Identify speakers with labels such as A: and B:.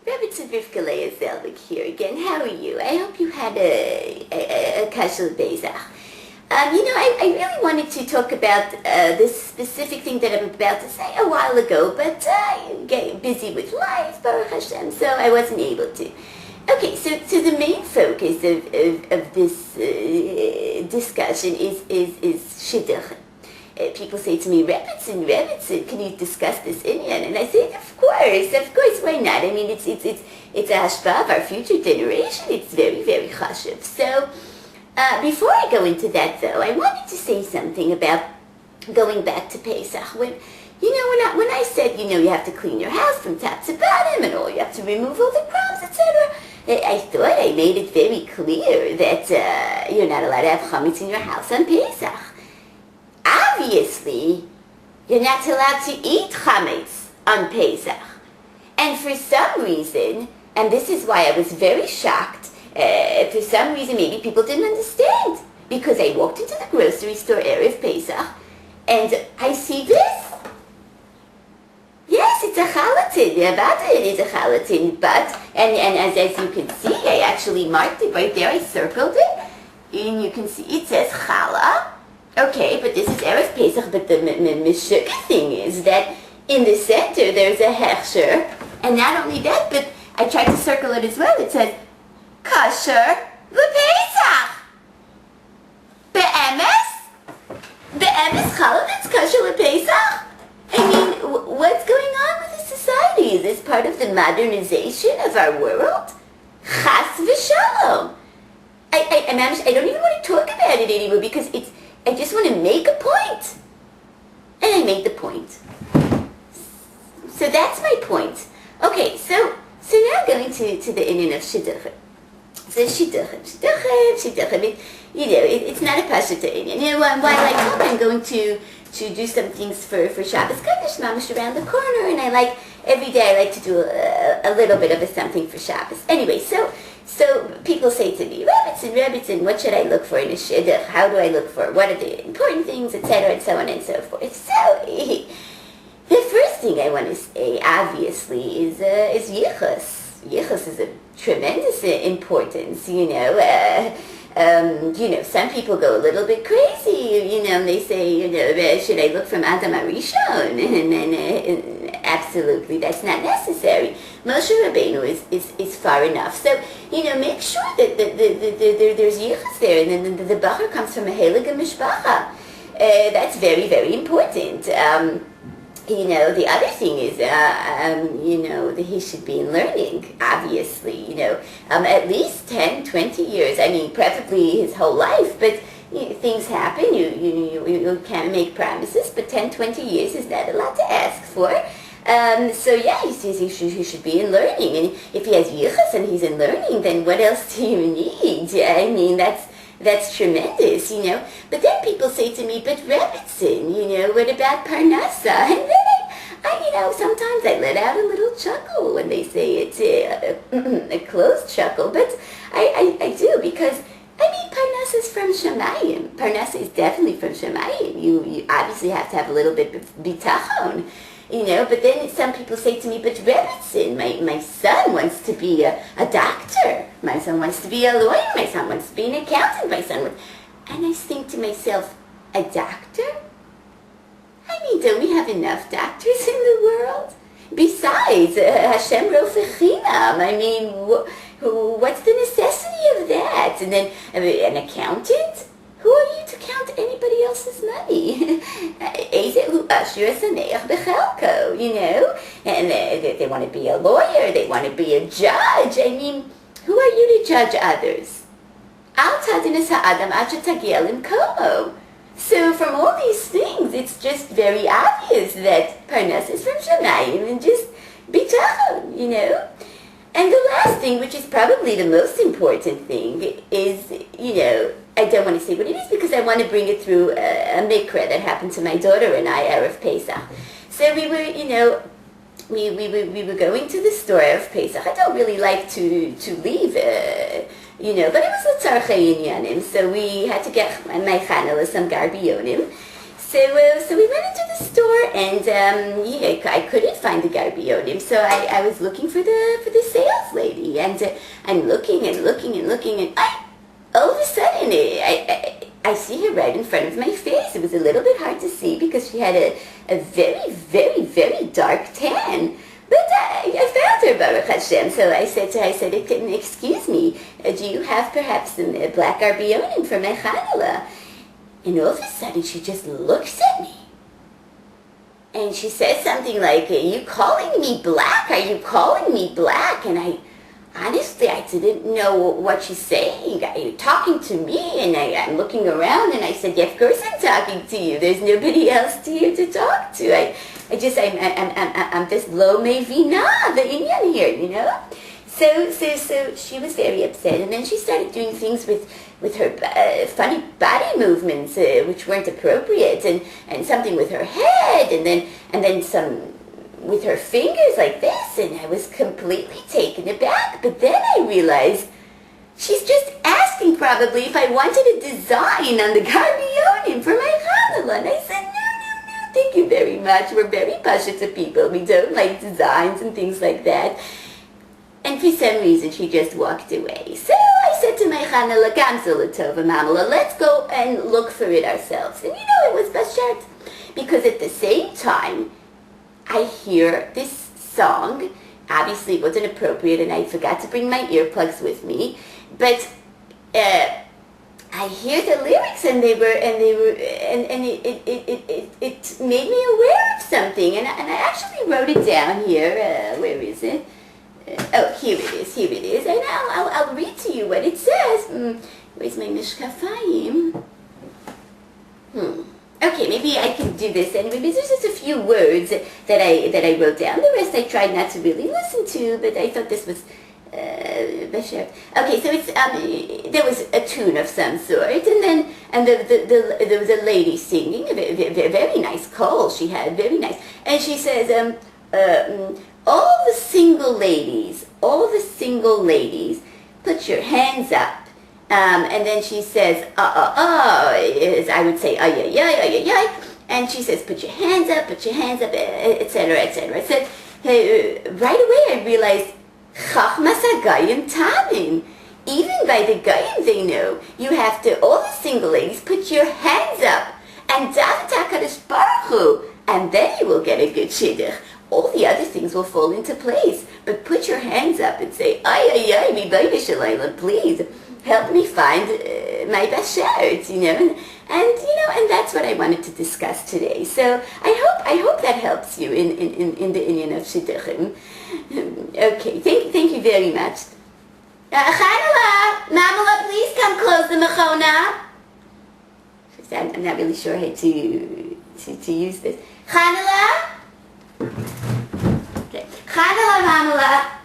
A: Rebbetzin Zelvik here again. How are you? I hope you had a kashal Bezach. I really wanted to talk about this specific thing that I'm about to say a while ago, but I get busy with life, Baruch Hashem, so I wasn't able to. Okay, so the main focus of this discussion is Shiduchim. People say to me, Rebbetzin, can you discuss this inyan? And I say, of course, why not? I mean, it's a hashpah of our future generation. It's very, very chashuv. So, before I go into that, though, I wanted to say something about going back to Pesach. When I said, you have to clean your house from top to bottom and you have to remove all the crumbs, etc., I thought I made it very clear that you're not allowed to have chametz in your house on Pesach. Obviously, you're not allowed to eat chametz on Pesach. And for some reason, and this is why I was very shocked, for some reason maybe people didn't understand. Because I walked into the grocery store Erev Pesach, and I see this. Yes, it's a chalatin. It is a chalatin. But, and as you can see, I actually marked it right there. I circled it. And you can see it says challah. Okay, but this is Erev Pesach, but the mishuk thing is that in the center there's a hechsher, and not only that, but I tried to circle it as well. It says, kosher l'Pesach. Be'emes challah that's kosher l'Pesach? I mean, what's going on with the society? Is this part of the modernization of our world? Chas v'shalom. I don't even want to talk about it anymore because I just want to make a point. And I made the point. So that's my point. Okay, so now going to the inyan of Shiduchim. So Shiduchim, it's not a pashut inyan. While I talk, I'm going to do some things for Shabbos Kodesh, mamash around the corner, and every day I like to do a little bit of a something for Shabbos. Anyway, so people say to me, Rebbetzin, what should I look for in a shidduch? How do I look for? What are the important things, etc., and so on and so forth. So, the first thing I want to say, obviously, is yichus. Yichus is of tremendous importance, some people go a little bit crazy, and they say, should I look from Adam Arishon? And absolutely, that's not necessary. Moshe Rabbeinu is far enough. So, make sure that there's yichus there, and then the bachar comes from a heilige mishpacha. That's very, very important. The other thing is, that he should be in learning, obviously, at least 10, 20 years. I mean, preferably his whole life, but things happen. You can't make promises, but 10, 20 years is not a lot to ask for. He should be in learning. And if he has yichus and he's in learning, then what else do you need? I mean, that's tremendous, But then people say to me, but Rebbetzin, what about Parnasa? And then sometimes I let out a little chuckle when they say it's a closed chuckle. But I do, because, Parnasa is from Shemayim. Parnasa is definitely from Shemayim. You obviously have to have a little bit of bitachon. But then some people say to me, but Rebbetzin, my son wants to be a doctor. My son wants to be a lawyer. My son wants to be an accountant. And I think to myself, a doctor? Don't we have enough doctors in the world? Besides, Hashem Rofechinam, what's the necessity of that? And then, an accountant? Who are you to count anybody else's money? And they want to be a lawyer, they want to be a judge. Who are you to judge others? So from all these things, it's just very obvious that Parnas is from Shemayim and just bitachon, And the last thing, which is probably the most important thing, is, I don't want to say what it is because I want to bring it through a mikra that happened to my daughter and I, Erev Pesach. So we were, we were going to the store Erev Pesach. I don't really like to leave, but it was a tzarchei inyanim, so we had to get my chanel some garbionim. So we went into the store, and I couldn't find the garbionim, so I was looking for the sales lady, and I'm looking and looking and looking, and all of a sudden I see her right in front of my face. It was a little bit hard to see because she had a very, very, very dark tan. But I found her, Baruch Hashem. So I said to her, excuse me, do you have perhaps some black garbionim for my Chanukah? And all of a sudden she just looks at me. And she says something like, are you calling me black? Are you calling me black? And honestly, I didn't know what she's saying. Are you talking to me? And I'm looking around, and I said, yeah, of course I'm talking to you. There's nobody else here to talk to. I'm just lo mevina, the inyan here, you know? So she was very upset, and then she started doing things with her funny body movements, which weren't appropriate, and something with her head, and then some with her fingers like this, and I was completely taken aback. But then I realized she's just asking probably if I wanted a design on the garbionim for my Chanukah. And I said, no, thank you very much. We're very pashut people. We don't like designs and things like that. And for some reason, she just walked away. So I said to my Chanukah, Gamzul Tova Mamala, let's go and look for it ourselves. And it was Bashat. Because at the same time, I hear this song. Obviously, it wasn't appropriate, and I forgot to bring my earplugs with me. But I hear the lyrics, and it made me aware of something. And I actually wrote it down here. Where is it? Oh, here it is. And I'll read to you what it says. Where's my mishkafayim? Okay, maybe I can do this anyway. There's just a few words that I wrote down. The rest I tried not to really listen to, but I thought this was Bashar. Okay, so it's there was a tune of some sort, and there was a lady singing, a very nice call she had, very nice, and she says, all the single ladies, put your hands up. And then she says, I would say, ay, and she says, put your hands up, etc., etc. I said, right away I realized, Chachmas HaGayim Tamin. Even by the Gayim they know, you have to, all the single ladies, put your hands up, and daven HaKadosh Baruch Hu, and then you will get a good shidduch. All the other things will fall into place. But put your hands up and say, ay, Ribono Shel Olam, please. Help me find my best shirt, and that's what I wanted to discuss today. So I hope that helps you in the inyan of Shiduchim. Okay, thank you very much. Chanukah, Mamala, please come close the mechona. I'm not really sure how to use this. Chanukah, okay, Chanukah, Mamala.